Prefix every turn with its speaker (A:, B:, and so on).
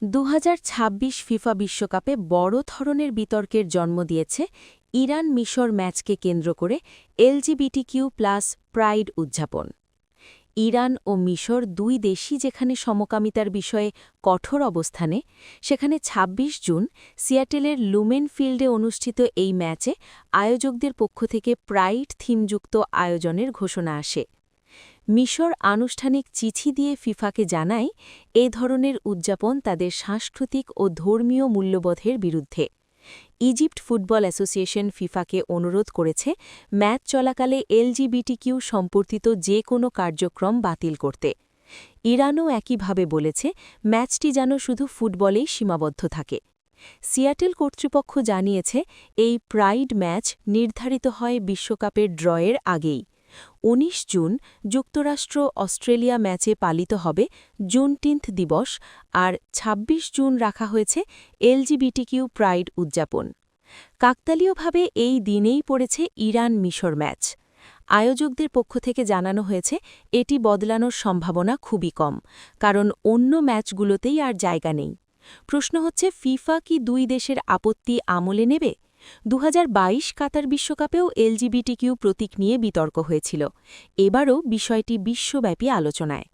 A: 2026 FIFA বিশ্বকাপে বড় ধরনের বিতর্কের জন্ম দিয়েছে ইরান মিশর ম্যাচকে কেন্দ্র করে এলজিবিটিকিউ প্লাস প্রাইড উদযাপন। ইরান ও মিশর দুই দেশই যেখানে সমকামিতার বিষয়ে কঠোর অবস্থানে, সেখানে ২৬ জুন সিয়াটেলের লুমেন ফিল্ডে অনুষ্ঠিত এই ম্যাচে আয়োজকদের পক্ষ থেকে প্রাইড থিমযুক্ত আয়োজনের ঘোষণা আসে। মিশর আনুষ্ঠানিক চিঠি দিয়ে ফিফাকে জানায় এ ধরনের উদযাপন তাদের সাংস্কৃতিক ও ধর্মীয় মূল্যবোধের বিরুদ্ধে। ইজিপ্ট ফুটবল অ্যাসোসিয়েশন ফিফাকে অনুরোধ করেছে ম্যাচ চলাকালে এলজিবিটিকিউ সম্পর্কিত যে কোনো কার্যক্রম বাতিল করতে। ইরানও একইভাবে বলেছে ম্যাচটি যেন শুধু ফুটবলেই সীমাবদ্ধ থাকে। সিয়াটেল কর্তৃপক্ষ জানিয়েছে এই প্রাইড ম্যাচ নির্ধারিত হয় বিশ্বকাপের ড্রয়ের আগেই। ১৯ জুন যুক্তরাষ্ট্র অস্ট্রেলিয়া ম্যাচে পালিত হবে জুনটিন্থ দিবস, আর ২৬ জুন রাখা হয়েছে এলজিবিটিকিউ প্রাইড উদযাপন। কাকতালীয়ভাবে এই দিনেই পড়েছে ইরান মিশর ম্যাচ। আয়োজকদের পক্ষ থেকে জানানো হয়েছে এটি বদলানোর সম্ভাবনা খুবই কম, কারণ অন্য ম্যাচগুলোতেই আর জায়গা নেই। প্রশ্ন হচ্ছে, ফিফা কি দুই দেশের আপত্তি আমলে নেবে? ২০২২ কাতার বিশ্বকাপেও এলজিবিটিকিউ প্রতীক নিয়ে বিতর্ক হয়েছিল। এবারও বিষয়টি বিশ্বব্যাপী আলোচনায়।